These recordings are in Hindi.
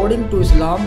अकॉर्डिंग टू इस्लाम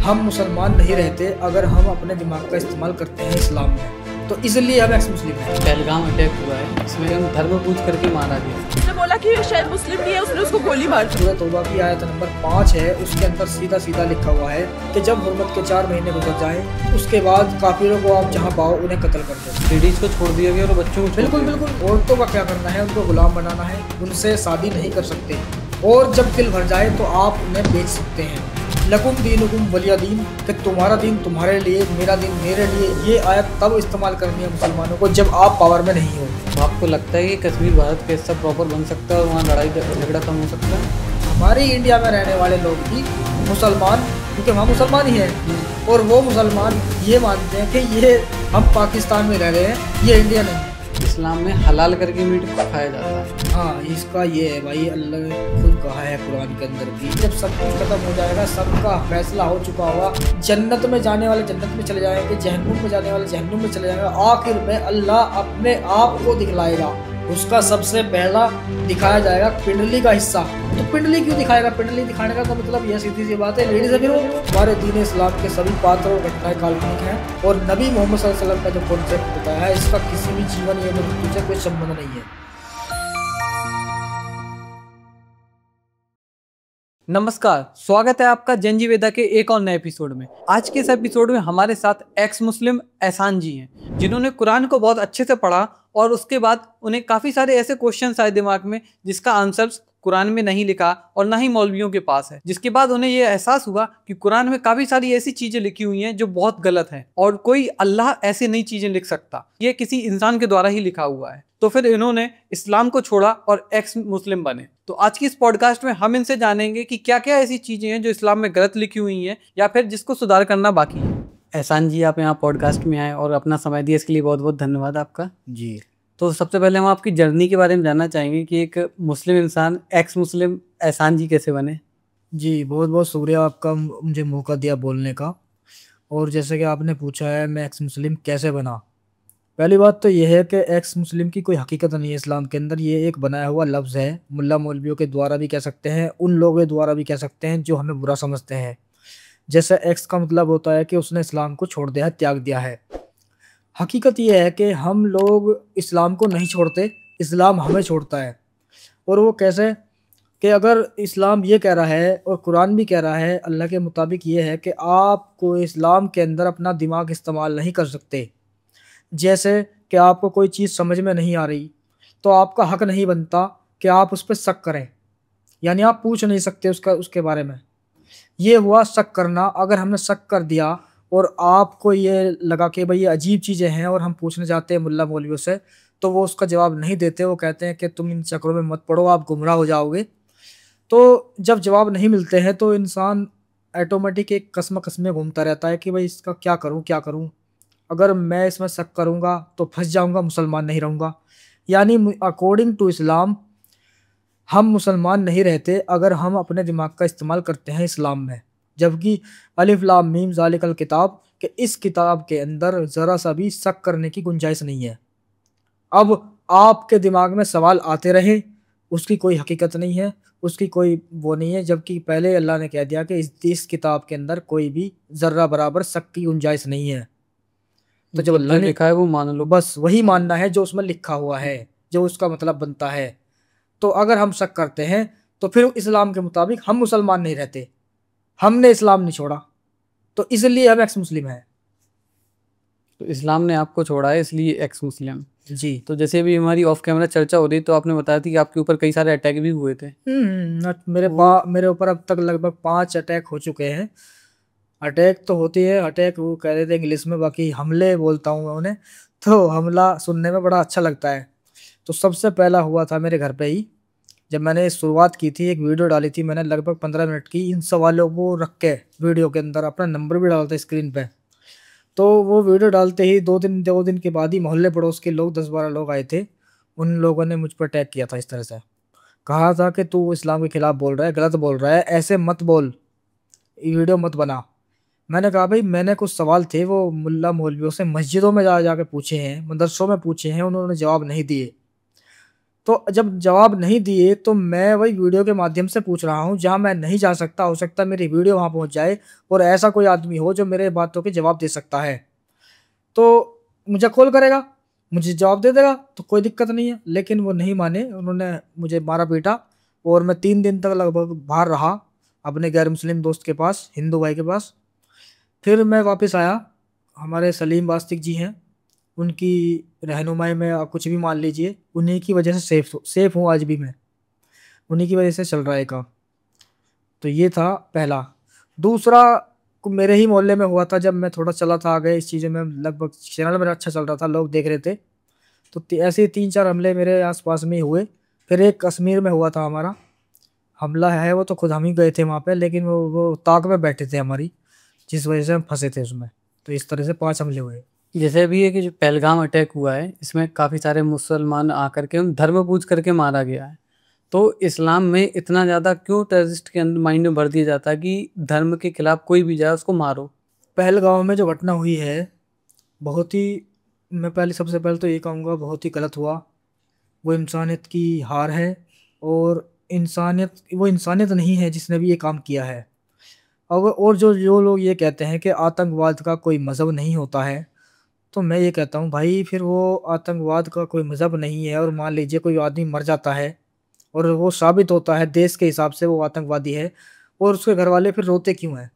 हम मुसलमान नहीं रहते अगर हम अपने दिमाग का इस्तेमाल करते हैं इस्लाम में, तो इसलिए हम एक्स मुस्लिम हैं। पहलगाम अटैक हुआ है, इसमें हम धर्म पूछ करके मारा गया। उसने बोला कि शायद मुस्लिम नहीं है, उसने उसको गोली मार दी। सूरह तौबा की आयत नंबर 5 है, उसके अंदर सीधा सीधा लिखा हुआ है कि जब हुर्मत के 4 महीने गुजर जाएं उसके बाद काफिरों को आप जहाँ पाओ उन्हें कत्ल कर दो। लेडीज को छोड़ दिया गया और बच्चों को बिल्कुल बिल्कुल। औरतों का क्या करना है, उनको गुलाम बनाना है, उनसे शादी नहीं कर सकते, और जब दिल भर जाए तो आप उन्हें बेच सकते हैं। लकुम दीनुकुम वलिया दीन, कि तुम्हारा दिन तुम्हारे लिए, मेरा दिन मेरे लिए। ये आयत तब इस्तेमाल करनी है मुसलमानों को जब आप पावर में नहीं हो। तो आपको लगता है कि कश्मीर भारत का हिस्सा प्रॉपर बन सकता है और वहाँ लड़ाई झगड़ा कम हो सकता है? हमारे इंडिया में रहने वाले लोग भी मुसलमान, क्योंकि वहाँ मुसलमान ही हैं, और वो मुसलमान ये मानते हैं कि ये हम पाकिस्तान में रह रहे हैं, ये इंडिया नहीं। इस्लाम में हलाल करके मीट खाया जाता है। हाँ, इसका ये है भाई, अल्लाह ने खुद कहा है कुरान के अंदर भी, जब सब कुछ खत्म हो जाएगा, सबका फैसला हो चुका होगा, जन्नत में जाने वाले जन्नत में चले जाएंगे, जहन्नुम में जाने वाले जहन्नुम में चले जाएंगे, आखिर में अल्लाह अपने आप को दिखलाएगा। उसका सबसे पहला दिखाया जाएगा पिंडली का हिस्सा। तो पिंडली क्यों दिखाएगा? पिंडली दिखाने का मतलब यह सीधी सी बात है, लेडीज है। फिर हमारे दीन इस्लाम के सभी पात्र और घटनाएं काल्पनिक हैं, और नबी मोहम्मद सल्लल्लाहु अलैहि वसल्लम का जो कॉन्सेप्ट बताया है, इसका किसी भी जीवन या मृत्यु से कोई संबंध नहीं है। नमस्कार, स्वागत है आपका जनजी वेदा के एक और नए एपिसोड में। आज के इस एपिसोड में हमारे साथ एक्स मुस्लिम एहसान जी हैं, जिन्होंने कुरान को बहुत अच्छे से पढ़ा और उसके बाद उन्हें काफ़ी सारे ऐसे क्वेश्चंस आए दिमाग में जिसका आंसर्स कुरान में नहीं लिखा और ना ही मौलवियों के पास है, जिसके बाद उन्हें यह एहसास हुआ कि कुरान में काफ़ी सारी ऐसी चीज़ें लिखी हुई हैं जो बहुत गलत हैं और कोई अल्लाह ऐसे नई चीज़ें लिख सकता, ये किसी इंसान के द्वारा ही लिखा हुआ है। तो फिर इन्होंने इस्लाम को छोड़ा और एक्स मुस्लिम बने। तो आज की इस पॉडकास्ट में हम इनसे जानेंगे कि क्या क्या ऐसी चीज़ें हैं जो इस्लाम में गलत लिखी हुई हैं या फिर जिसको सुधार करना बाकी है। एहसान जी, आप यहाँ पॉडकास्ट में आए और अपना समय दिया, इसके लिए बहुत बहुत धन्यवाद आपका जी। तो सबसे पहले हम आपकी जर्नी के बारे में जानना चाहेंगे कि एक मुस्लिम इंसान एक्स मुस्लिम एहसान जी कैसे बने। जी, बहुत बहुत शुक्रिया आपका मुझे मौका दिया बोलने का। और जैसे कि आपने पूछा है मैं एक्स मुस्लिम कैसे बना, पहली बात तो यह है कि एक्स मुस्लिम की कोई हकीकत नहीं है इस्लाम के अंदर, ये एक बनाया हुआ लफ्ज़ है। मुल्ला मौलवियों के द्वारा भी कह सकते हैं, उन लोगों के द्वारा भी कह सकते हैं जो हमें बुरा समझते हैं। जैसे एक्स का मतलब होता है कि उसने इस्लाम को छोड़ दिया है, त्याग दिया है। हकीकत यह है कि हम लोग इस्लाम को नहीं छोड़ते, इस्लाम हमें छोड़ता है। और वो कैसे? कि अगर इस्लाम ये कह रहा है और कुरान भी कह रहा है अल्लाह के मुताबिक, ये है कि आपको इस्लाम के अंदर अपना दिमाग इस्तेमाल नहीं कर सकते। जैसे कि आपको कोई चीज़ समझ में नहीं आ रही तो आपका हक नहीं बनता कि आप उस पर शक करें, यानी आप पूछ नहीं सकते उसके बारे में। ये हुआ शक करना। अगर हमने शक कर दिया और आपको ये लगा कि भाई ये अजीब चीज़ें हैं और हम पूछने जाते हैं मुल्ला मौलवियों से, तो वो उसका जवाब नहीं देते। वो कहते हैं कि तुम इन चक्रों में मत पड़ो, आप गुमराह हो जाओगे। तो जब जवाब नहीं मिलते हैं तो इंसान ऑटोमेटिक एक कसम घूमता रहता है कि भाई इसका क्या करूं क्या करूं, अगर मैं इसमें शक करूंगा तो फंस जाऊंगा, मुसलमान नहीं रहूंगा। यानी अकॉर्डिंग टू इस्लाम हम मुसलमान नहीं रहते अगर हम अपने दिमाग का इस्तेमाल करते हैं इस्लाम में। जबकि अलिफ लाम मीम ज़ालिकल किताब, कि इस किताब के अंदर ज़रा सा भी शक करने की गुंजाइश नहीं है। अब आपके दिमाग में सवाल आते रहे, उसकी कोई हकीकत नहीं है, उसकी कोई वो नहीं है। जबकि पहले अल्लाह ने कह दिया कि इस किताब के अंदर कोई भी ज़र्रा बराबर शक की गुंजाइश नहीं है। तो जब अल्लाह ने लिखा है वो मान लो, बस वही मानना है जो उसमें लिखा हुआ है, जो उसका मतलब बनता है। तो अगर हम शक करते हैं तो फिर इस्लाम के मुताबिक हम मुसलमान नहीं रहते, हमने इस्लाम नहीं छोड़ा, तो इसलिए हम एक्स मुस्लिम हैं। तो इस्लाम ने आपको छोड़ा है इसलिए एक्स मुस्लिम जी। तो जैसे अभी हमारी ऑफ कैमरा चर्चा हो रही तो आपने बताया थी कि आपके ऊपर कई सारे अटैक भी हुए थे। मेरे ऊपर अब तक लगभग 5 अटैक हो चुके हैं। अटैक तो होती है, अटैक वो कह रहे थे इंग्लिश में, बाकी हमले बोलता हूँ मैं उन्हें। तो हमला सुनने में बड़ा अच्छा लगता है। तो सबसे पहला हुआ था मेरे घर पे ही, जब मैंने शुरुआत की थी, एक वीडियो डाली थी मैंने लगभग 15 मिनट की, इन सवालों को रख के वीडियो के अंदर अपना नंबर भी डाला था स्क्रीन पे। तो वो वीडियो डालते ही 2 दिन के बाद ही मोहल्ले पड़ोस के लोग 10-12 लोग आए थे। उन लोगों ने मुझ पर अटैक किया था, इस तरह से कहा था कि तू इस्लाम के खिलाफ बोल रहा है, गलत बोल रहा है, ऐसे मत बोल, वीडियो मत बना। मैंने कहा भाई मैंने कुछ सवाल थे वो मुल्ला मौलवियों से मस्जिदों में जाके पूछे हैं, मदरसों में पूछे हैं, उन्होंने जवाब नहीं दिए। तो जब जवाब नहीं दिए तो मैं वही वीडियो के माध्यम से पूछ रहा हूँ, जहाँ मैं नहीं जा सकता, हो सकता है मेरी वीडियो वहाँ पहुँच जाए और ऐसा कोई आदमी हो जो मेरे बातों के जवाब दे सकता है। तो मुझे कॉल करेगा, मुझे जवाब दे देगा, तो कोई दिक्कत नहीं है। लेकिन वो नहीं माने, उन्होंने मुझे मारा-पीटा और मैं 3 दिन तक लगभग बाहर रहा अपने गैर मुस्लिम दोस्त के पास, हिंदू भाई के पास। फिर मैं वापस आया, हमारे सलीम वास्तिक जी हैं, उनकी रहनुमाई में आप कुछ भी मान लीजिए, उन्हीं की वजह से सेफ हूँ आज भी मैं, उन्हीं की वजह से चल रहा है काम। तो ये था पहला। दूसरा मेरे ही मोहल्ले में हुआ था, जब मैं थोड़ा चला था आगे इस चीज़ों में, लगभग चैनल मेरा अच्छा चल रहा था, लोग देख रहे थे। तो ऐसे ही 3-4 हमले मेरे आसपास में ही हुए। फिर एक कश्मीर में हुआ था हमारा हमला, है वो तो खुद हम ही गए थे वहाँ पे, लेकिन वो ताक में बैठे थे हमारी, जिस वजह से हम फंसे थे उसमें। तो इस तरह से 5 हमले हुए। जैसे अभी ये कि जो पहलगाम अटैक हुआ है, इसमें काफ़ी सारे मुसलमान आकर के उन धर्म पूछ करके मारा गया है। तो इस्लाम में इतना ज़्यादा क्यों टेररिस्ट के अंदर माइंड में भर दिया जाता है कि धर्म के खिलाफ कोई भी जाए उसको मारो? पहलगाँव में जो घटना हुई है, बहुत ही, मैं पहले सबसे पहले तो ये कहूँगा बहुत ही गलत हुआ। वो इंसानियत की हार है और वो इंसानियत नहीं है जिसने भी ये काम किया है। और जो जो लोग ये कहते हैं कि आतंकवाद का कोई मज़हब नहीं होता है, तो मैं ये कहता हूँ भाई फिर वो आतंकवाद का कोई मज़हब नहीं है और मान लीजिए कोई आदमी मर जाता है और वो साबित होता है देश के हिसाब से वो आतंकवादी है, और उसके घरवाले फिर रोते क्यों हैं?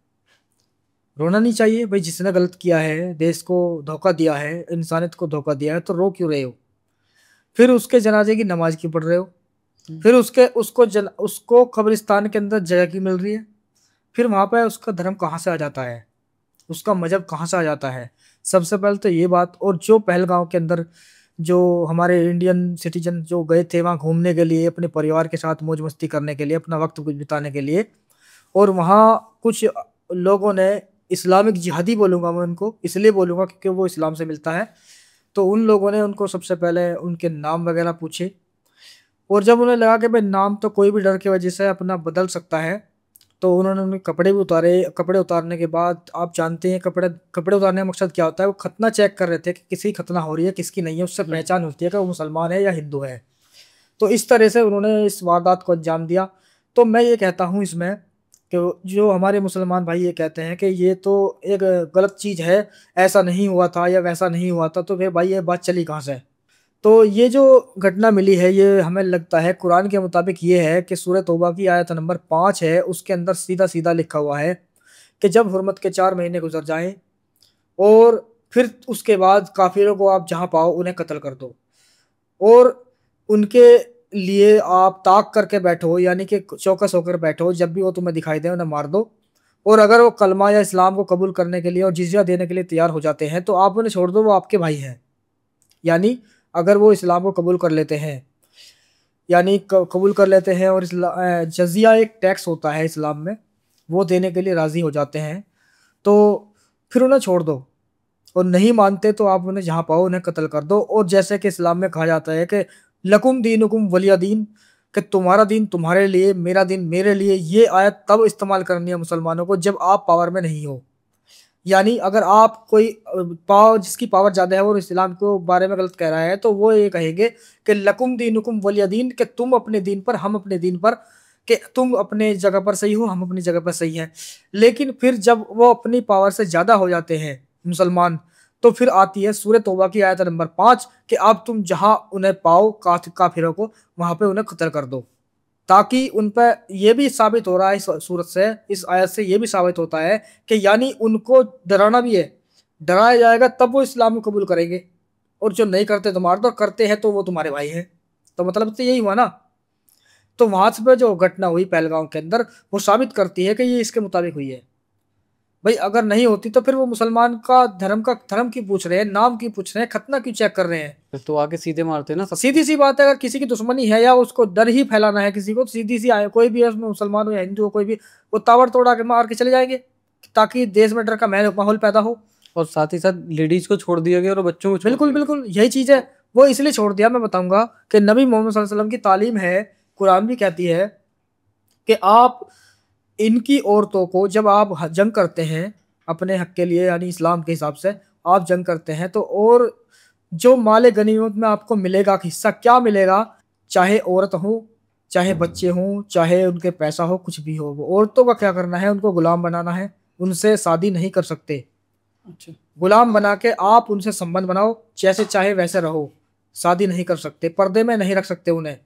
रोना नहीं चाहिए भाई, जिसने गलत किया है, देश को धोखा दिया है, इंसानियत को धोखा दिया है, तो रो क्यों रहे हो? फिर उसके जनाजे की नमाज़ क्यों पढ़ रहे हो? फिर उसको कब्रिस्तान के अंदर जगह क्यों मिल रही है? फिर वहाँ पे उसका धर्म कहाँ से आ जाता है? उसका मज़हब कहाँ से आ जाता है? सबसे पहले तो ये बात। और जो पहलगाँव के अंदर जो हमारे इंडियन सिटीज़न जो गए थे वहाँ घूमने के लिए, अपने परिवार के साथ मौज-मस्ती करने के लिए, अपना वक़्त कुछ बिताने के लिए, और वहाँ कुछ लोगों ने इस्लामिक जिहादी बोलूँगा मैं उनको, इसलिए बोलूँगा क्योंकि वो इस्लाम से मिलता है। तो उन लोगों ने उनको सबसे पहले उनके नाम वग़ैरह पूछे, और जब उन्हें लगा कि भाई नाम तो कोई भी डर की वजह से अपना बदल सकता है, तो उन्होंने उनके कपड़े भी उतारे। कपड़े उतारने के बाद आप जानते हैं कपड़े कपड़े उतारने का मकसद क्या होता है, वो खतना चेक कर रहे थे कि किसी की खतना हो रही है, किसकी नहीं है, उससे पहचान होती है कि वो मुसलमान है या हिंदू है। तो इस तरह से उन्होंने इस वारदात को अंजाम दिया। तो मैं ये कहता हूँ इसमें कि जो हमारे मुसलमान भाई ये कहते हैं कि ये तो एक गलत चीज़ है, ऐसा नहीं हुआ था या वैसा नहीं हुआ था, तो फिर भाई ये बात चली कहाँ से? तो ये जो घटना मिली है, ये हमें लगता है कुरान के मुताबिक ये है कि सूरह तौबा की आयत नंबर 5 है, उसके अंदर सीधा-सीधा लिखा हुआ है कि जब हुर्मत के 4 महीने गुज़र जाएँ और फिर उसके बाद काफ़िरों को आप जहाँ पाओ उन्हें कत्ल कर दो, और उनके लिए आप ताक करके बैठो, यानी कि चौकस होकर बैठो, जब भी वो तुम्हें दिखाई दें उन्हें मार दो। और अगर वो कलमा या इस्लाम को कबूल करने के लिए और जिज़्या देने के लिए तैयार हो जाते हैं, तो आप उन्हें छोड़ दो, वो आपके भाई हैं। यानी अगर वो इस्लाम को कबूल कर लेते हैं, यानी कबूल कर लेते हैं और जज़िया एक टैक्स होता है इस्लाम में, वो देने के लिए राज़ी हो जाते हैं, तो फिर उन्हें छोड़ दो। और नहीं मानते तो आप उन्हें जहाँ पाओ उन्हें कत्ल कर दो। और जैसे कि इस्लाम में कहा जाता है कि लकुम दीनुकुम वलिया दीन, कि तुम्हारा दीन तुम्हारे लिए, मेरा दीन मेरे लिए। ये आयत तब इस्तेमाल करनी है मुसलमानों को जब आप पावर में नहीं हो। यानी अगर आप कोई जिसकी पावर ज़्यादा है और इस्लाम के बारे में गलत कह रहा है, तो वो ये कहेंगे कि लकुम दीनुकुम वलिया दीन, कि तुम अपने दीन पर, हम अपने दीन पर, कि तुम अपने जगह पर सही हो, हम अपनी जगह पर सही हैं। लेकिन फिर जब वो अपनी पावर से ज़्यादा हो जाते हैं मुसलमान, तो फिर आती है सूरह तौबा की आयत नंबर 5 कि अब तुम जहाँ उन्हें पाओ काफिरों को, वहाँ पे उन्हें कत्ल कर दो। ताकि उन पर ये भी साबित हो रहा है इस सूरत से, इस आयत से ये भी साबित होता है कि यानी उनको डराना भी है, डराया जाएगा तब वो इस्लाम को कबूल करेंगे। और जो नहीं करते तो मार दो, करते हैं तो वो तुम्हारे भाई हैं। तो मतलब तो यही हुआ ना। तो वहाँ से पे जो घटना हुई पहलगाम के अंदर, वो साबित करती है कि ये इसके मुताबिक हुई है। भाई अगर नहीं होती तो फिर वो मुसलमान का धर्म की पूछ रहे हैं, नाम की पूछ रहे हैं, खतना क्यों चेक कर रहे हैं? फिर तो आके सीधे मारते ना सब। सीधी सी बात है, अगर किसी की दुश्मनी है या उसको डर ही फैलाना है किसी को, तो सीधी सी आए, कोई भी है उसमें, मुसलमान हो या हिंदू हो, कोई भी, वो ताबड़ तोड़ा के मार के चले जाएंगे ताकि देश में डर का माहौल पैदा हो। और साथ ही साथ लेडीज को छोड़ दिया गया और बच्चों को छोड़ बिल्कुल दिया बिल्कुल यही चीज़ है। वो इसलिए छोड़ दिया, मैं बताऊंगा कि नबी मोहम्मद सल्लल्लाहु अलैहि वसल्लम की तालीम है, कुरान भी कहती है कि आप इनकी औरतों को जब आप जंग करते हैं अपने हक के लिए, यानी इस्लाम के हिसाब से आप जंग करते हैं, तो और जो माले गनीमत में आपको मिलेगा हिस्सा क्या मिलेगा, चाहे औरत हो, चाहे बच्चे हों, चाहे उनके पैसा हो, कुछ भी हो। वो औरतों का क्या करना है, उनको गुलाम बनाना है, उनसे शादी नहीं कर सकते। अच्छा। गुलाम बना के आप उनसे संबंध बनाओ, जैसे चाहे वैसे रहो, शादी नहीं कर सकते, पर्दे में नहीं रख सकते उन्हें।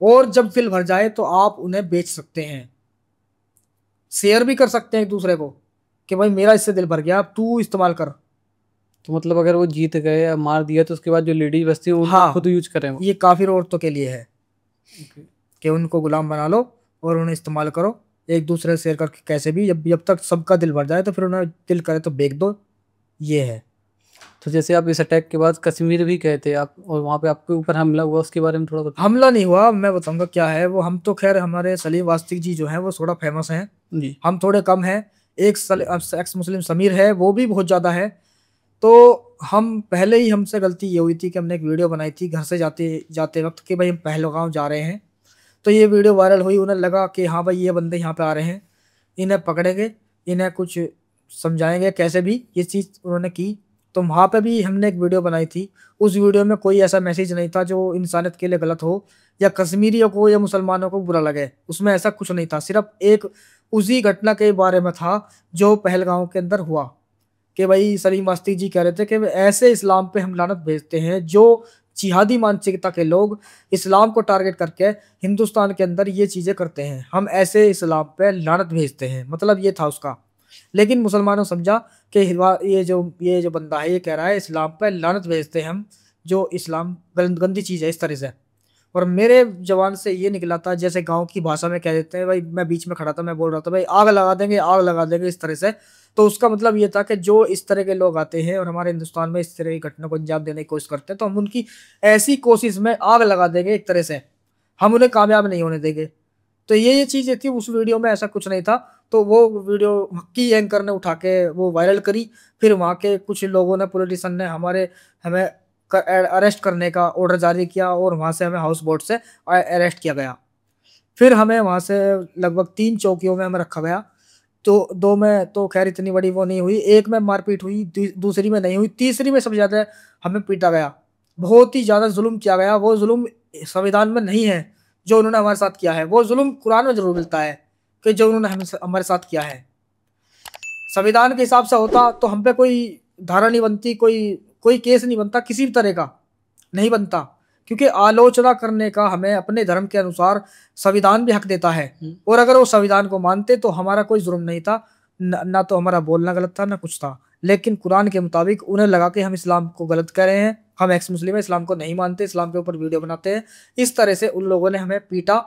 और जब दिल भर जाए तो आप उन्हें बेच सकते हैं, शेयर भी कर सकते हैं एक दूसरे को कि भाई मेरा इससे दिल भर गया, अब तू इस्तेमाल कर। तो मतलब अगर वो जीत गए या मार दिया तो उसके बाद जो लेडीज बचती है उनको हाँ, खुद यूज करें वो। ये काफिर औरतों के लिए है Okay. कि उनको गुलाम बना लो और उन्हें इस्तेमाल करो एक दूसरे से शेयर करके, कैसे भी, जब जब तक सबका दिल भर जाए तो फिर उन्हें दिल करे तो बेच दो। ये है। तो जैसे आप इस अटैक के बाद कश्मीर भी गए थे आप, और वहाँ पे आपके ऊपर हमला हुआ, उसके बारे में थोड़ा बताइए। हमला नहीं हुआ, मैं बताऊंगा क्या है वो। हम तो खैर, हमारे सलीम वास्तिक जी जो हैं वो थोड़ा फेमस हैं, जी। हम थोड़े कम हैं। एक एक्स मुस्लिम समीर है, वो भी बहुत ज़्यादा है। तो हम पहले ही, हमसे गलती ये हुई थी कि हमने एक वीडियो बनाई थी घर से जाते जाते वक्त कि भाई हम पहलगाम जा रहे हैं। तो ये वीडियो वायरल हुई, उन्हें लगा कि हाँ भाई ये बंदे यहाँ पे आ रहे हैं, इन्हें पकड़ेंगे, इन्हें कुछ समझाएंगे कैसे भी, ये चीज़ उन्होंने की। तो वहाँ पे भी हमने एक वीडियो बनाई थी। उस वीडियो में कोई ऐसा मैसेज नहीं था जो इंसानियत के लिए गलत हो या कश्मीरियों को या मुसलमानों को बुरा लगे, उसमें ऐसा कुछ नहीं था। सिर्फ एक उसी घटना के बारे में था जो पहलगाम के अंदर हुआ, कि भाई सलीम वास्ती जी कह रहे थे कि ऐसे इस्लाम पे हम लानत भेजते हैं जो जिहादी मानसिकता के लोग इस्लाम को टारगेट करके हिंदुस्तान के अंदर ये चीज़ें करते हैं, हम ऐसे इस्लाम पे लानत भेजते हैं, मतलब ये था उसका। लेकिन मुसलमानों समझा कि ये जो बंदा है ये कह रहा है इस्लाम पे लानत भेजते हैं हम, जो इस्लाम गंदी चीज़ है इस तरह से। और मेरे जवान से ये निकला था, जैसे गांव की भाषा में कह देते हैं, भाई मैं बीच में खड़ा था, मैं बोल रहा था भाई आग लगा देंगे, आग लगा देंगे, इस तरह से। तो उसका मतलब ये था कि जो इस तरह के लोग आते हैं और हमारे हिंदुस्तान में इस तरह की घटना को अंजाम देने की कोशिश करते हैं, तो हम उनकी ऐसी कोशिश में आग लगा देंगे एक तरह से, हम उन्हें कामयाब नहीं होने देंगे। तो ये चीज़ें थी उस वीडियो में, ऐसा कुछ नहीं था। तो वो वीडियो की एंकर ने उठा के वो वायरल करी। फिर वहाँ के कुछ लोगों ने, पॉलिटिशियन ने हमें अरेस्ट करने का ऑर्डर जारी किया और वहाँ से हमें हाउस बोट से अरेस्ट किया गया। फिर हमें वहाँ से लगभग 3 चौकियों में हमें रखा गया। तो 2 में तो खैर इतनी बड़ी वो नहीं हुई, एक में मारपीट हुई, दूसरी में नहीं हुई, तीसरी में सबसे ज़्यादा हमें पीटा गया, बहुत ही ज़्यादा जुल्म किया गया। वो जुल्म संविधान में नहीं है जो उन्होंने हमारे साथ किया है, वो जुल्म कुरान में जरूर मिलता है कि जो उन्होंने हमारे साथ किया है। संविधान के हिसाब से होता तो हम पे कोई धारा नहीं बनती, कोई केस नहीं बनता, किसी भी तरह का नहीं बनता, क्योंकि आलोचना करने का हमें अपने धर्म के अनुसार संविधान भी हक देता है। और अगर वो संविधान को मानते तो हमारा कोई जुर्म नहीं था, ना तो हमारा बोलना गलत था, ना कुछ था। लेकिन कुरान के मुताबिक उन्हें लगा कि हम इस्लाम को गलत कह रहे हैं, हम एक्स मुस्लिम है, इस्लाम को नहीं मानते, इस्लाम के ऊपर वीडियो बनाते हैं। इस तरह से उन लोगों ने हमें पीटा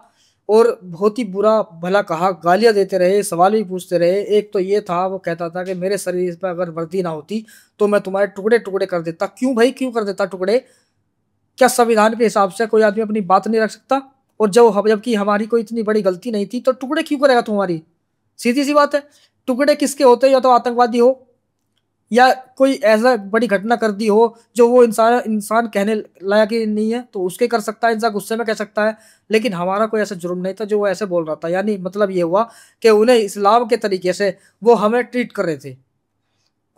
और बहुत ही बुरा भला कहा, गालियां देते रहे, सवाल भी पूछते रहे। एक तो ये था, वो कहता था कि मेरे शरीर पर अगर वर्दी ना होती तो मैं तुम्हारे टुकड़े टुकड़े कर देता। क्यों भाई, क्यों कर देता टुकड़े? क्या संविधान के हिसाब से कोई आदमी अपनी बात नहीं रख सकता? और जबकि हमारी कोई इतनी बड़ी गलती नहीं थी, तो टुकड़े क्यों करेगा तुम्हारी? सीधी सी बात है। टुकड़े किसके होते हैं? या तो आतंकवादी हो या कोई ऐसा बड़ी घटना कर दी हो जो वो इंसान कहने लायक ही नहीं है, तो उसके कर सकता है, इंसान गुस्से में कह सकता है। लेकिन हमारा कोई ऐसा जुर्म नहीं था जो वो ऐसे बोल रहा था। यानी मतलब ये हुआ कि उन्हें इस्लाम के तरीके से वो हमें ट्रीट कर रहे थे,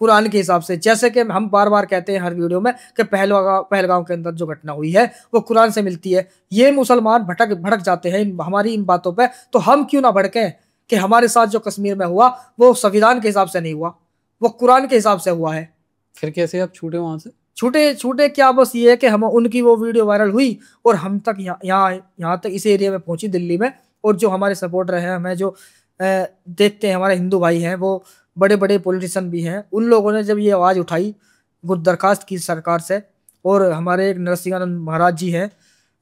कुरान के हिसाब से। जैसे कि हम बार बार कहते हैं हर वीडियो में कि पहलगाम के अंदर जो घटना हुई है वो कुरान से मिलती है। ये मुसलमान भटक जाते हैं हमारी इन बातों पे, तो हम क्यों ना भड़कें कि हमारे साथ जो कश्मीर में हुआ वो संविधान के हिसाब से नहीं हुआ, वो कुरान के हिसाब से हुआ है। फिर कैसे आप छूटे वहां से? छूटे क्या, बस ये है कि हम उनकी वो वीडियो वायरल हुई और हम तक यहाँ तक इस एरिया में पहुंची, दिल्ली में। और जो हमारे सपोर्टर हैं, हमें जो देखते हैं, हमारे हिंदू भाई हैं, वो बड़े बड़े पॉलिटिशियन भी हैं, उन लोगों ने जब ये आवाज़ उठाई, दरखास्त की सरकार से। और हमारे एक नरसिंहानंद महाराज जी हैं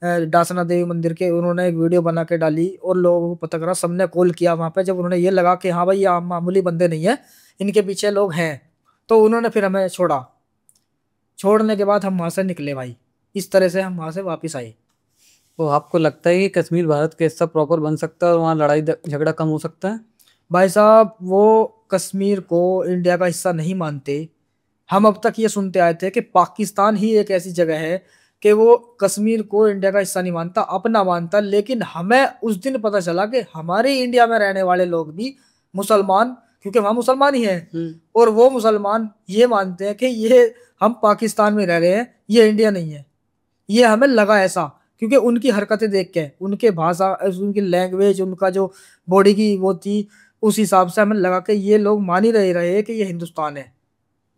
डासना देवी मंदिर के, उन्होंने एक वीडियो बना के डाली और लोगों को पता करा, सबने कॉल किया वहाँ पे। जब उन्होंने ये लगा कि हाँ भाई ये मामूली बंदे नहीं है, इनके पीछे लोग हैं, तो उन्होंने फिर हमें छोड़ा। छोड़ने के बाद हम वहाँ से निकले भाई, इस तरह से हम वहाँ से वापस आए। तो आपको लगता है कि कश्मीर भारत का हिस्सा प्रॉपर बन सकता है और वहाँ लड़ाई झगड़ा कम हो सकता है? भाई साहब, वो कश्मीर को इंडिया का हिस्सा नहीं मानते। हम अब तक ये सुनते आए थे कि पाकिस्तान ही एक ऐसी जगह है कि वो कश्मीर को इंडिया का हिस्सा नहीं मानता, अपना मानता। लेकिन हमें उस दिन पता चला कि हमारे इंडिया में रहने वाले लोग भी मुसलमान, क्योंकि वहाँ मुसलमान ही हैं, और वो मुसलमान ये मानते हैं कि ये हम पाकिस्तान में रह रहे हैं, ये इंडिया नहीं है। ये हमें लगा ऐसा, क्योंकि उनकी हरकतें देख के, उनके भाषा, उनकी लैंग्वेज, उनका जो बॉडी की वो थी, उस हिसाब से हमें लगा कि ये लोग मान ही रहे कि ये हिंदुस्तान है।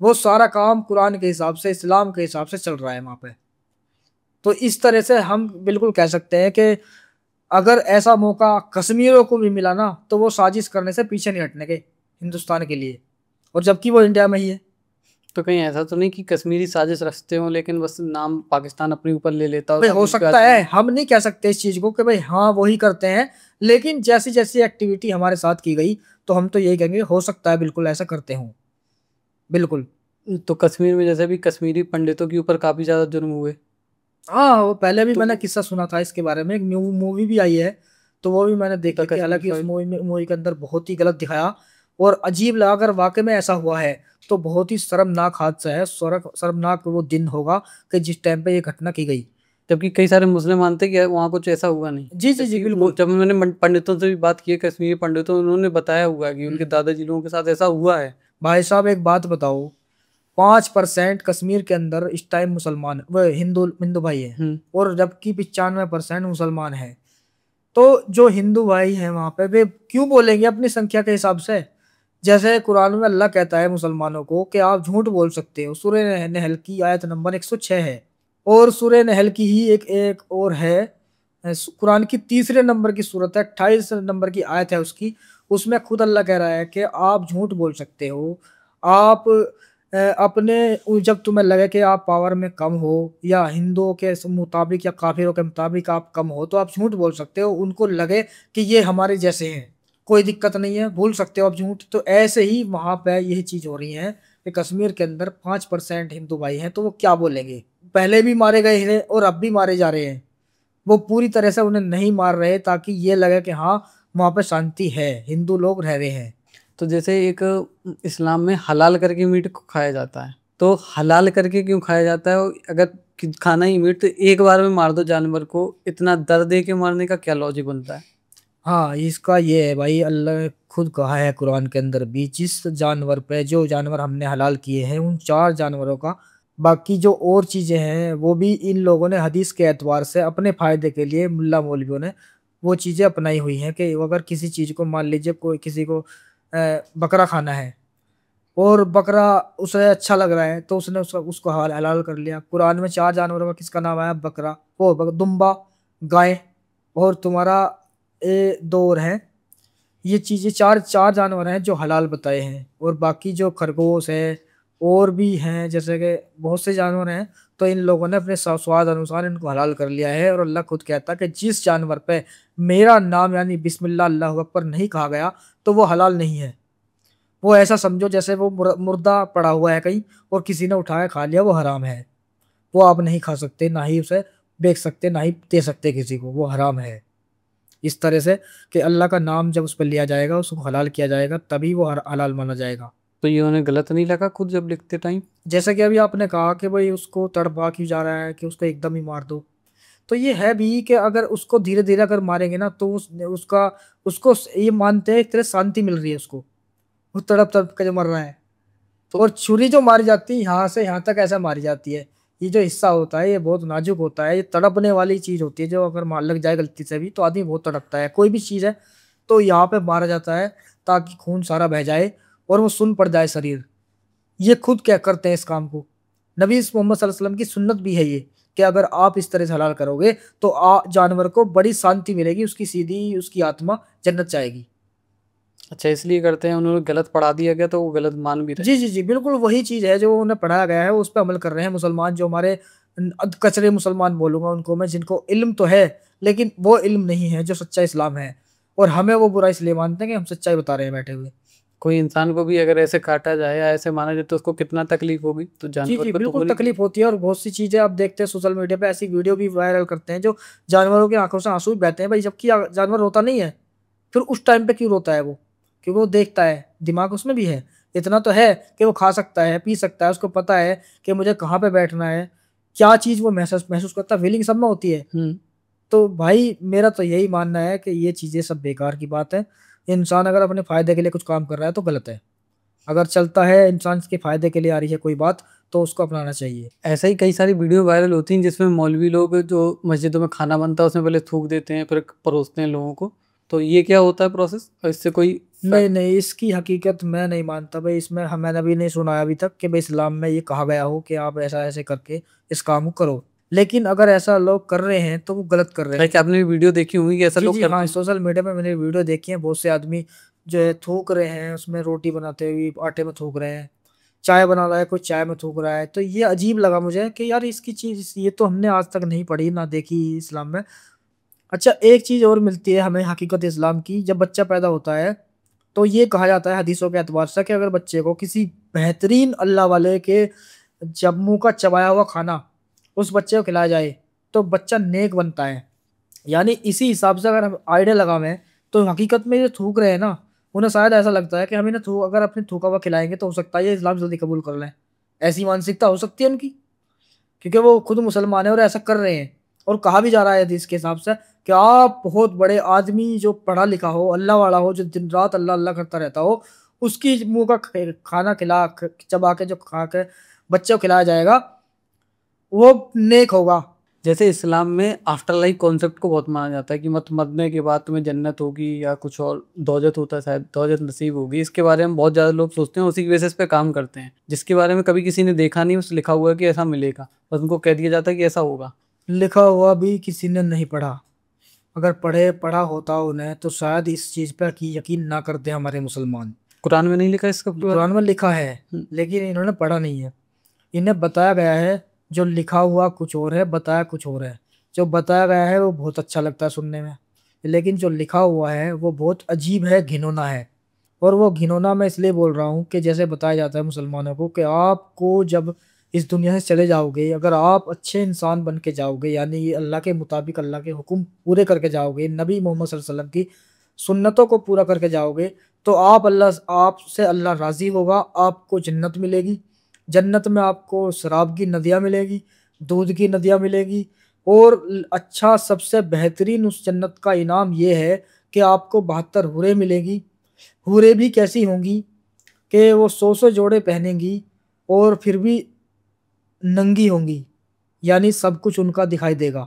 वो सारा काम कुरान के हिसाब से, इस्लाम के हिसाब से चल रहा है वहाँ पे। तो इस तरह से हम बिल्कुल कह सकते हैं कि अगर ऐसा मौका कश्मीरियों को भी मिला ना, तो वो साजिश करने से पीछे नहीं हटने के हिंदुस्तान के लिए, और जबकि वो इंडिया में ही है। तो कहीं ऐसा तो नहीं कि कश्मीरी साजिश रचते हो लेकिन बस नाम पाकिस्तान अपने ऊपर ले लेता हो? भाई हो सकता है, हम नहीं कह सकते इस चीज को कि भाई हाँ वही करते हैं, लेकिन जैसी जैसी एक्टिविटी हमारे साथ की गई तो हम तो यही कहेंगे हो सकता है बिल्कुल ऐसा करते हों, बिल्कुल। तो कश्मीर में जैसे भी कश्मीरी पंडितों के ऊपर काफी ज्यादा जुर्म हुए। हाँ, वो पहले भी तो मैंने किस्सा सुना था इसके बारे में, एक मूवी भी आई है, तो वो भी मैंने देखी थी। कश्मीर हालांकि उस फाइल। मूवी के अंदर बहुत ही गलत दिखाया और अजीब लगा। अगर वाकई में ऐसा हुआ है तो बहुत ही शर्मनाक हादसा है, शर्मनाक वो दिन होगा कि जिस टाइम पे ये घटना की गई। जबकि कई सारे मुस्लिम मानते कि वहाँ कुछ ऐसा हुआ नहीं। जी जी जी, बिल्कुल। जब मैंने पंडितों से भी बात की है, कश्मीरी पंडितों, उन्होंने बताया हुआ है कि उनके दादाजी लोगों के साथ ऐसा हुआ है। भाई साहब एक बात बताओ, 5% कश्मीर के अंदर इस टाइम मुसलमान, वो हिंदू हिंदू भाई है, और जबकि 95% मुसलमान है। तो जो हिंदू भाई हैं वहां पे, वे क्यों बोलेंगे अपनी संख्या के हिसाब से? जैसे कुरान में अल्लाह कहता है मुसलमानों को कि आप झूठ बोल सकते हो, सूरह नहल की आयत नंबर 106 है। और सूरह नहल की ही एक एक और है, कुरान की तीसरे नंबर की सूरत है, 28 नंबर की आयत है उसकी, उसमें खुद अल्लाह कह रहा है कि आप झूठ बोल सकते हो। आप अपने, जब तुम्हें लगे कि आप पावर में कम हो या हिंदुओं के मुताबिक या काफिरों के मुताबिक आप कम हो, तो आप झूठ बोल सकते हो। उनको लगे कि ये हमारे जैसे हैं, कोई दिक्कत नहीं है, भूल सकते हो आप झूठ। तो ऐसे ही वहां पे यही चीज हो रही है कि कश्मीर के अंदर 5% हिंदू भाई हैं, तो वो क्या बोलेंगे? पहले भी मारे गए हैं और अब भी मारे जा रहे हैं। वो पूरी तरह से उन्हें नहीं मार रहे ताकि ये लगे कि हाँ वहां पे शांति है, हिंदू लोग रह रहे हैं। तो जैसे एक इस्लाम में हलाल करके मीट को खाया जाता है, तो हलाल करके क्यों खाया जाता है? और अगर खाना ही मीट, तो एक बार में मार दो जानवर को, इतना दर्द दे के मारने का क्या लॉजिक बनता है? हाँ, इसका ये है भाई, अल्लाह ने खुद कहा है कुरान के अंदर भी, जिस जानवर पे, जो जानवर हमने हलाल किए हैं उन 4 जानवरों का, बाकी जो और चीजें हैं वो भी इन लोगों ने हदीस के एतबार से अपने फायदे के लिए, मुल्ला मौलवियों ने वो चीजें अपनाई हुई हैं कि अगर किसी चीज को, मान लीजिए कोई किसी को बकरा खाना है और बकरा उसे अच्छा लग रहा है, तो उसने उसको हलाल कर लिया। कुरान में 4 जानवरों का किसका नाम आया? बकरा, वो दुम्बा, गाय, और तुम्हारा 2 और हैं। ये चीजें चार चार जानवर हैं जो हलाल बताए हैं, और बाकी जो खरगोश है और भी हैं, जैसे कि बहुत से जानवर हैं, तो इन लोगों ने अपने स्वाद अनुसार इनको हलाल कर लिया है। और अल्लाह खुद कहता है कि जिस जानवर पे मेरा नाम यानी बिस्मिल्लाह अल्लाहु अकबर नहीं कहा गया तो वो हलाल नहीं है। वो ऐसा समझो जैसे वो मुर्दा पड़ा हुआ है कहीं और किसी ने उठाया खा लिया, वो हराम है। वो आप नहीं खा सकते, ना ही उसे बेच सकते, ना ही दे सकते किसी को, वो हराम है। इस तरह से कि अल्लाह का नाम जब उस पर लिया जाएगा, उसको हलाल किया जाएगा, तभी वो हलाल माना जाएगा। तो ये उन्हें गलत नहीं लगा खुद जब लिखते टाइम? जैसा कि अभी आपने कहा कि भाई उसको तड़पा क्यों जा रहा है, कि उसको एकदम ही मार दो, तो ये है भी कि अगर उसको धीरे धीरे अगर मारेंगे ना, तो उसका, उसको ये मानते हैं एक तरह शांति मिल रही है उसको, वो तड़प तड़प के जो मर रहा है। तो और छुरी जो मारी जाती है यहाँ से यहाँ तक ऐसा मारी जाती है, ये जो हिस्सा होता है ये बहुत नाजुक होता है, ये तड़पने वाली चीज होती है, जो अगर मार लग जाए गलती से भी तो आदमी बहुत तड़पता है। कोई भी चीज है तो यहाँ पे मारा जाता है ताकि खून सारा बह जाए और वो सुन पड़ जाए शरीर। ये खुद क्या करते हैं इस काम को, नबी मोहम्मद सल्लल्लाहु अलैहि वसल्लम की सुन्नत भी है ये, कि अगर आप इस तरह से हलाल करोगे तो जानवर को बड़ी शांति मिलेगी, उसकी सीधी उसकी आत्मा जन्नत जाएगी। अच्छा, इसलिए करते हैं, उन्होंने गलत पढ़ा दिया गया तो वो गलत मान भी रहे। जी जी जी, बिल्कुल वही चीज है जो उन्हें पढ़ाया गया है, उस पर अमल कर रहे हैं मुसलमान, जो हमारे कचरे मुसलमान बोलूंगा उनको मैं, जिनको इल्म तो है लेकिन वो इल्म नहीं है जो सच्चा इस्लाम है, और हमें वो बुरा इसलिए मानते हैं कि हम सच्चाई बता रहे हैं बैठे हुए। कोई इंसान को भी अगर ऐसे काटा जाए या ऐसे माना जाए तो उसको कितना तकलीफ होगी, तो जी जानवर जी, को तो बिल्कुल होगी। तकलीफ होती है। और बहुत सी चीजें आप देखते हैं सोशल मीडिया पे, ऐसी वीडियो भी वायरल करते हैं जो जानवरों की आंखों से आंसू भी बहते हैं भाई, जबकि जानवर रोता नहीं है, फिर उस टाइम पे क्यों रोता है वो? क्योंकि वो देखता है, दिमाग उसमें भी है, इतना तो है कि वो खा सकता है, पी सकता है, उसको पता है कि मुझे कहाँ पे बैठना है, क्या चीज वो महसूस महसूस करता है, फीलिंग सब में होती है। तो भाई मेरा तो यही मानना है कि ये चीजें सब बेकार की बात है। इंसान अगर अपने फायदे के लिए कुछ काम कर रहा है तो गलत है, अगर चलता है इंसान के फायदे के लिए आ रही है कोई बात, तो उसको अपनाना चाहिए। ऐसा ही कई सारी वीडियो वायरल होती हैं जिसमें मौलवी लोग जो मस्जिदों में खाना बनता है उसमें पहले थूक देते हैं फिर परोसते हैं लोगों को। तो ये क्या होता है प्रोसेस, और इससे कोई नहीं नहीं, इसकी हकीकत मैं नहीं मानता भाई। इसमें मैंने अभी नहीं सुना अभी तक कि भाई इस्लाम में ये कहा गया हो कि आप ऐसा ऐसे करके इस काम को करो। लेकिन अगर ऐसा लोग कर रहे हैं तो वो गलत कर रहे हैं। क्या आपने वीडियो देखी होंगी कि ऐसा जी लोग जी करते हाँ, हैं? सोशल मीडिया में मैंने वीडियो देखी है। बहुत से आदमी जो है थूक रहे हैं, उसमें रोटी बनाते हुए आटे में थूक रहे हैं, चाय बना रहा है कोई चाय में थूक रहा है। तो ये अजीब लगा मुझे कि यार इसकी चीज ये तो हमने आज तक नहीं पढ़ी ना देखी इस्लाम में। अच्छा, एक चीज और मिलती है हमें हकीकत इस्लाम की। जब बच्चा पैदा होता है तो ये कहा जाता है हदीसों के एतबार से कि अगर बच्चे को किसी बेहतरीन अल्लाह वाले के जब मुंह का चबाया हुआ खाना उस बच्चे को खिलाया जाए तो बच्चा नेक बनता है। यानी इसी हिसाब से अगर हम आइडिया लगावें तो हकीकत में ये थूक रहे हैं ना, उन्हें शायद ऐसा लगता है कि हम इन्हें अगर अपने थूका हुआ खिलाएंगे तो हो सकता है ये इस्लाम जल्दी कबूल कर लें। ऐसी मानसिकता हो सकती है उनकी, क्योंकि वो खुद मुसलमान है और ऐसा कर रहे हैं। और कहा भी जा रहा है हदीस के हिसाब से कि आप बहुत बड़े आदमी जो पढ़ा लिखा हो, अल्लाह वाला हो, जो दिन रात अल्लाह अल्लाह करता रहता हो, उसकी मुंह का खाना चबा के जो खा के बच्चे को खिलाया जाएगा वो नेक होगा। जैसे इस्लाम में आफ्टर लाइफ कॉन्सेप्ट को बहुत माना जाता है कि मरने के बाद तुम्हें जन्नत होगी या कुछ और दौजत होता है, शायद दौजत नसीब होगी। इसके बारे में बहुत ज़्यादा लोग सोचते हैं, उसी की बेसिस पे काम करते हैं, जिसके बारे में कभी किसी ने देखा नहीं, बस लिखा हुआ है कि ऐसा मिलेगा, बस उनको कह दिया जाता है कि ऐसा होगा। लिखा हुआ भी किसी ने नहीं पढ़ा। अगर पढ़ा होता उन्हें तो शायद इस चीज़ पर की यकीन ना करते हमारे मुसलमान। कुरान में नहीं लिखा इसका? कुरान में लिखा है लेकिन इन्होंने पढ़ा नहीं है। इन्हें बताया गया है, जो लिखा हुआ कुछ और है, बताया कुछ और है। जो बताया गया है वो बहुत अच्छा लगता है सुनने में, लेकिन जो लिखा हुआ है वो बहुत अजीब है, घिनौना है। और वो घिनौना मैं इसलिए बोल रहा हूँ कि जैसे बताया जाता है मुसलमानों को कि आपको जब इस दुनिया से चले जाओगे, अगर आप अच्छे इंसान बन के जाओगे, यानी अल्लाह के मुताबिक अल्लाह के हुक्म पूरे करके जाओगे, नबी मोहम्मद सल्लल्लाहु अलैहि वसल्लम की सुन्नतों को पूरा करके जाओगे, तो आपसे अल्लाह राज़ी होगा, आपको जन्नत मिलेगी। जन्नत में आपको शराब की नदियाँ मिलेगी, दूध की नदियाँ मिलेगी। और अच्छा, सबसे बेहतरीन उस जन्नत का इनाम ये है कि आपको 72 हूरें मिलेगी। हूरें भी कैसी होंगी कि वो 100 जोड़े पहनेंगी और फिर भी नंगी होंगी, यानी सब कुछ उनका दिखाई देगा।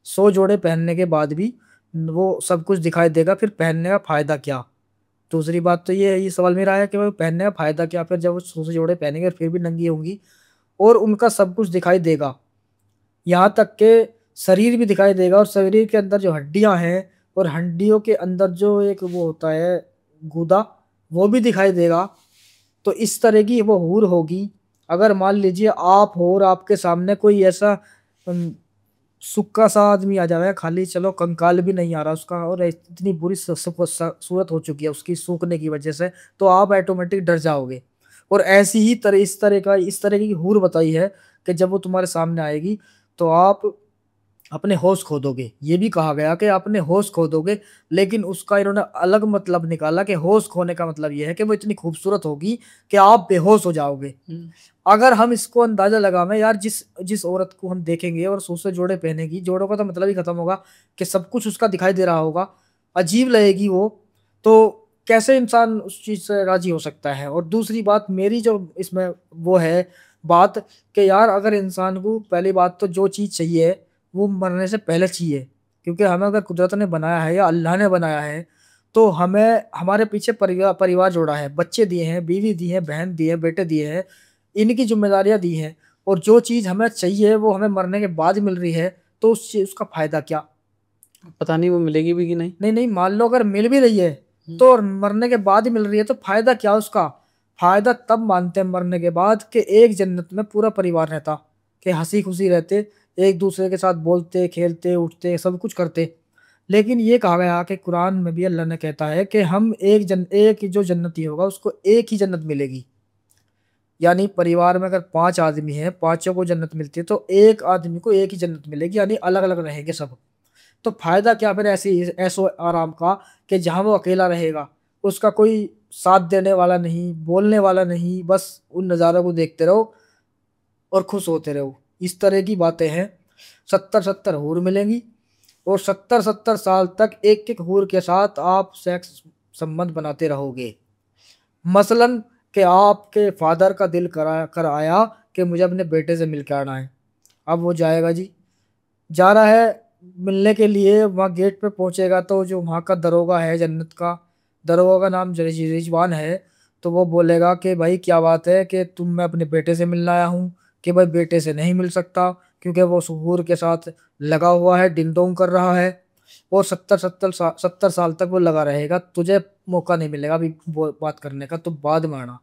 100 जोड़े पहनने के बाद भी वो सब कुछ दिखाई देगा, फिर पहनने का फ़ायदा क्या? दूसरी बात तो ये सवाल मेरा है कि वो पहनने का फ़ायदा क्या? फिर जब वो 100 जोड़े पहनेंगे और फिर भी नंगी होंगी और उनका सब कुछ दिखाई देगा, यहाँ तक के शरीर भी दिखाई देगा। और शरीर के अंदर जो हड्डियाँ हैं और हड्डियों के अंदर जो एक वो होता है गूदा, वो भी दिखाई देगा। तो इस तरह की वो हूर होगी। अगर मान लीजिए आप हो और आपके सामने कोई ऐसा सूखा सा आदमी आ जाए, खाली चलो कंकाल भी नहीं आ रहा उसका, और इतनी बुरी सूरत हो चुकी है उसकी सूखने की वजह से, तो आप ऑटोमेटिक डर जाओगे। और ऐसी ही इस तरह की हूर बताई है कि जब वो तुम्हारे सामने आएगी तो आप अपने होश खो दोगे। ये भी कहा गया कि अपने होश खो दोगे, लेकिन उसका इन्होंने अलग मतलब निकाला कि होश खोने का मतलब ये है कि वो इतनी खूबसूरत होगी कि आप बेहोश हो जाओगे। अगर हम इसको अंदाजा लगावें यार, जिस जिस औरत को हम देखेंगे और 100 जोड़े पहनेगी, जोड़ों का तो मतलब ही खत्म होगा कि सब कुछ उसका दिखाई दे रहा होगा, अजीब लगेगी वो, तो कैसे इंसान उस चीज़ से राजी हो सकता है? और दूसरी बात मेरी जो इसमें वो है बात कि यार अगर इंसान को पहली बात तो जो चीज़ चाहिए वो मरने से पहले चाहिए, क्योंकि हमें अगर कुदरत ने बनाया है या अल्लाह ने बनाया है तो हमें हमारे पीछे परिवार जोड़ा है, बच्चे दिए हैं, बीवी दी है, बहन दी है, बेटे दिए हैं, इनकी जिम्मेदारियां दी हैं। और जो चीज़ हमें चाहिए वो हमें मरने के बाद मिल रही है, तो उसका फ़ायदा क्या? पता नहीं वो मिलेगी भी कि नहीं। नहीं नहीं, मान लो अगर मिल भी रही है तो मरने के बाद ही मिल रही है, तो फ़ायदा क्या उसका? फ़ायदा तब मानते हैं मरने के बाद कि एक जन्नत में पूरा परिवार रहता, कि हंसी खुशी रहते, एक दूसरे के साथ बोलते खेलते उठते सब कुछ करते। लेकिन ये कहा गया कि कुरान में भी अल्लाह ने कहता है कि हम एक जो जन्नती होगा उसको एक ही जन्नत मिलेगी। यानी परिवार में अगर 5 आदमी हैं, पांचों को जन्नत मिलती है, तो एक आदमी को एक ही जन्नत मिलेगी, यानी अलग अलग रहेंगे सब। तो फायदा क्या फिर ऐसो आराम का कि जहाँ वो अकेला रहेगा, उसका कोई साथ देने वाला नहीं, बोलने वाला नहीं, बस उन नज़ारों को देखते रहो और खुश होते रहो। इस तरह की बातें हैं। 70 हूर मिलेंगी और 70 साल तक एक एक हूर के साथ आप सेक्स संबंध बनाते रहोगे। मसलन कि आपके फादर का दिल कर आया कि मुझे अपने बेटे से मिल के आना है। अब वो जाएगा जी, जा रहा है मिलने के लिए। वहाँ गेट पे पहुंचेगा तो जो वहाँ का दरोगा है, जन्नत का दरोगा का नाम रिजवान है, तो वो बोलेगा कि भाई क्या बात है कि तुम, मैं अपने बेटे से मिलने आया हूँ। कि भाई बेटे से नहीं मिल सकता, क्योंकि वो सुहूर के साथ लगा हुआ है, डिंग डोंग कर रहा है, और 70 साल तक वो लगा रहेगा। तुझे मौका नहीं मिलेगा अभी वो बात करने का, तो बाद में आना।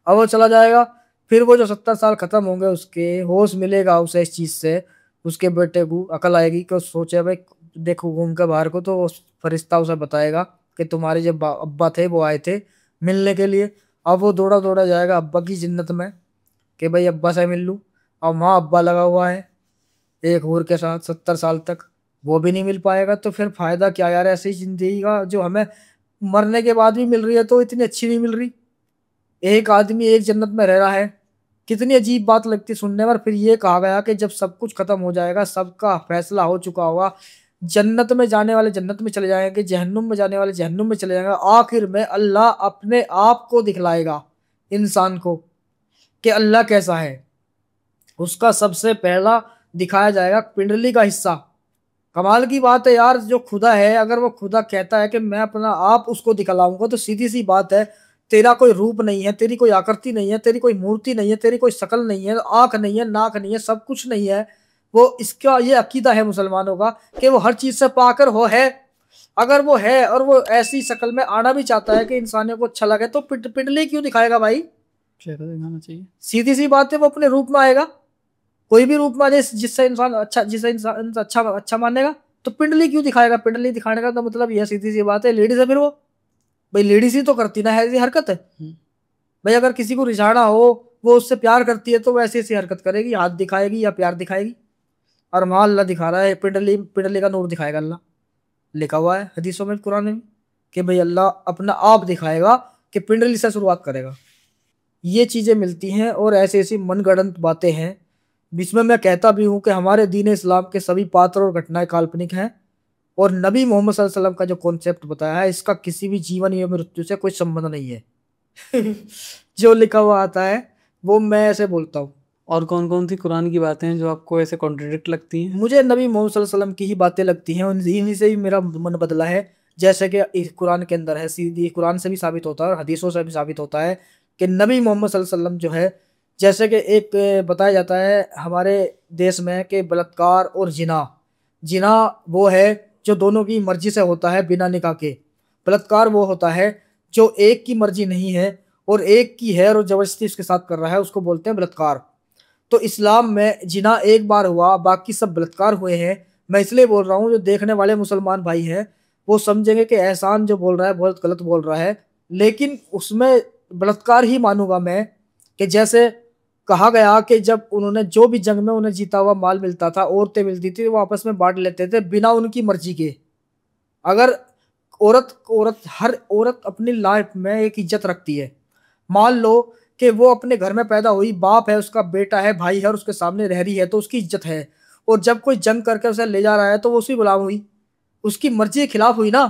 अब वो चला जाएगा। फिर वो जो 70 साल खत्म होंगे, उसके होश मिलेगा उसे इस चीज से। उसके बेटे को अकल आएगी कि सोचे भाई देखो घूम के बाहर को, तो उस फरिश्ता उसे बताएगा कि तुम्हारे जो अब्बा थे वो आए थे मिलने के लिए। अब वो दौड़ा दौड़ा जाएगा अब्बा की जन्नत में कि भाई अब्बा से मिल लूँ। अब वहाँ अब्बा लगा हुआ है एक हूर के साथ 70 साल तक, वो भी नहीं मिल पाएगा। तो फिर फायदा क्या यार ऐसी जिंदगी का, जो हमें मरने के बाद भी मिल रही है तो इतनी अच्छी नहीं मिल रही। एक आदमी एक जन्नत में रह रहा है, कितनी अजीब बात लगती सुनने पर। फिर ये कहा गया कि जब सब कुछ खत्म हो जाएगा, सबका फैसला हो चुका होगा, जन्नत में जाने वाले जन्नत में चले जाएंगे, जहन्नुम में जाने वाले जहन्नुम में चले जाएंगे। आखिर में अल्लाह अपने आप को दिखलाएगा इंसान को कि अल्लाह कैसा है। उसका सबसे पहला दिखाया जाएगा पिंडली का हिस्सा। कमाल की बात है यार, जो खुदा है अगर वो खुदा कहता है कि मैं अपना आप उसको दिखलाऊंगा, तो सीधी सी बात है, तेरा कोई रूप नहीं है, तेरी कोई आकृति नहीं है, तेरी कोई मूर्ति नहीं है, तेरी कोई शक्ल नहीं है, आंख नहीं है, नाक नहीं है, सब कुछ नहीं है। वो इसका ये अकीदा है मुसलमानों का कि वो हर चीज से पाकर हो है। अगर वो है और वो ऐसी शक्ल में आना भी चाहता है कि इंसानियों को अच्छा लगे, तो पिंडली क्यों दिखाएगा भाई? चेहरा दिखाना चाहिए। सीधी सी बात है, वो अपने रूप में आएगा। कोई भी रूप में आ जाए जिससे इंसान अच्छा, जिससे इंसान अच्छा अच्छा मानेगा, तो पिंडली क्यों दिखाएगा? पिंडली दिखाने का तो मतलब यह सीधी सी बात है, लेडीज है फिर वो। भाई लेडीज ही तो करती ना है ऐसी हरकत है। भाई अगर किसी को रिझाना हो, वो उससे प्यार करती है, तो वैसी ऐसी हरकत करेगी, हाथ दिखाएगी या प्यार दिखाएगी। और माँ अल्लाह दिखा रहा है, पिंडली पिंडली का नूर दिखाएगा अल्लाह। लिखा हुआ है हदीसों में, कुरान में, कि भाई अल्लाह अपना आप दिखाएगा कि पिंडली से शुरुआत करेगा। ये चीज़ें मिलती हैं और ऐसी ऐसी मनगढ़ंत बातें हैं, जिसमें मैं कहता भी हूँ कि हमारे दीन इस्लाम के सभी पात्र और घटनाएं काल्पनिक हैं, और नबी मोहम्मद सल्लल्लाहु अलैहि वसल्लम का जो कॉन्सेप्ट बताया है, इसका किसी भी जीवन या मृत्यु से कोई संबंध नहीं है। जो लिखा हुआ आता है वो मैं ऐसे बोलता हूँ। और कौन कौन सी कुरान की बातें हैं जो आपको ऐसे कॉन्ट्रडिक्ट लगती हैं? मुझे नबी मोहम्मद सल्लल्लाहु अलैहि वसल्लम की ही बातें लगती हैं, इन्हीं से ही मेरा मन बदला है। जैसे कि इस कुरान के अंदर है, सीधी कुरान से भी साबित होता है और हदीसों से भी साबित होता है कि नबी मोहम्मद सल्लल्लाहु अलैहि वसल्लम जो है, जैसे कि एक बताया जाता है हमारे देश में कि बलात्कार और जिना, जिना वो है जो दोनों की मर्जी से होता है बिना निकाह के। बलात्कार वो होता है जो एक की मर्जी नहीं है और एक की है और जबरदस्ती उसके साथ कर रहा है, उसको बोलते हैं बलात्कार। तो इस्लाम में जिना एक बार हुआ, बाकी सब बलात्कार हुए हैं। मैं इसलिए बोल रहा हूँ, जो देखने वाले मुसलमान भाई हैं वो समझेंगे कि एहसान जो बोल रहा है बहुत गलत बोल रहा है, लेकिन उसमें बलात्कार ही मानूंगा मैं। कि जैसे कहा गया कि जब उन्होंने जो भी जंग में उन्हें जीता हुआ माल मिलता था, औरतें मिलती थी, वो आपस में बांट लेते थे बिना उनकी मर्जी के। अगर औरत औरत हर औरत अपनी लाइफ में एक इज्जत रखती है। मान लो कि वो अपने घर में पैदा हुई, बाप है उसका, बेटा है, भाई है और उसके सामने रह रही है, तो उसकी इज्जत है। और जब कोई जंग करके उसे ले जा रहा है तो वो उसकी गुलाम हुई, उसकी मर्जी के खिलाफ हुई ना।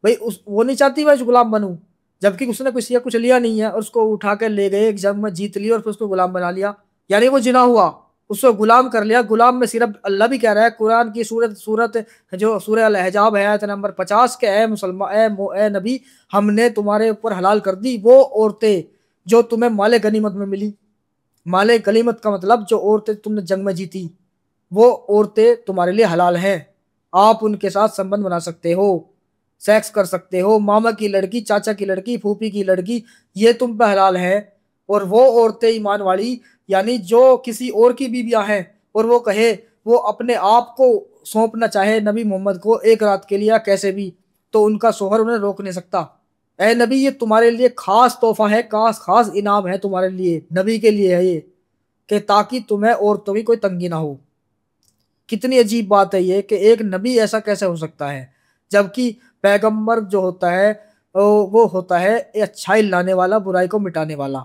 भाई उस वो नहीं चाहती मैं गुलाम बनूं, जबकि उसने किसी का कुछ लिया नहीं है और उसको उठा के ले गए, एक जंग में जीत लिया और फिर उसको गुलाम बना लिया, यानी वो जिना हुआ, उसको गुलाम कर लिया। गुलाम में सिर्फ अल्लाह भी कह रहा है कुरान की सूरत सूरत जो सूरह अल अहजाब है आयत नंबर 50 के, ए मुसलमान ए नबी, हमने तुम्हारे ऊपर हलाल कर दी वो औरतें जो तुम्हें माले गनीमत में मिली। माले गनीमत का मतलब जो औरतें तुमने जंग में जीती, वो औरतें तुम्हारे लिए हलाल हैं। आप उनके साथ संबंध बना सकते हो, सेक्स कर सकते हो, मामा की लड़की, चाचा की लड़की, फूफी की लड़की, ये तुम पे हलाल है। और वो औरतें ईमान वाली, यानी जो किसी और की बीवियां हैं और वो कहे वो अपने आप को सौंपना चाहे नबी मोहम्मद को एक रात के लिए या कैसे भी, तो उनका शोहर उन्हें रोक नहीं सकता। ए नबी, ये तुम्हारे लिए खास तोहफा है, खास खास इनाम है तुम्हारे लिए, नबी के लिए है ये, कि ताकि तुम्हें औरतों की कोई तंगी ना हो। कितनी अजीब बात है ये कि एक नबी ऐसा कैसे हो सकता है, जबकि पैगंबर जो होता है वो होता है अच्छाई लाने वाला, बुराई को मिटाने वाला।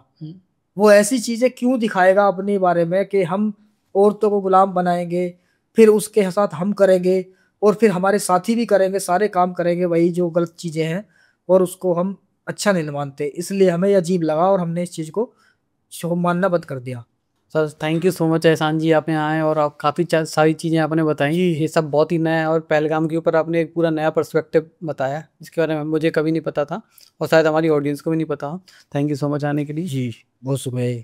वो ऐसी चीजें क्यों दिखाएगा अपने बारे में कि हम औरतों को गुलाम बनाएंगे, फिर उसके साथ हम करेंगे और फिर हमारे साथी भी करेंगे, सारे काम करेंगे वही जो गलत चीजें हैं, और उसको हम अच्छा नहीं मानते। इसलिए हमें ये अजीब लगा और हमने इस चीज को मानना बंद कर दिया। Sir thank you so much एहसान जी, आप यहाँ आए और आप काफ़ी सारी चीज़ें आपने बताई। ये सब बहुत ही नया है और पहलगाम के ऊपर आपने एक पूरा नया पर्सपेक्टिव बताया जिसके बारे में मुझे कभी नहीं पता था और शायद हमारी ऑडियंस को भी नहीं पता। थैंक यू सो मच आने के लिए। जी बहुत शुक्रिया।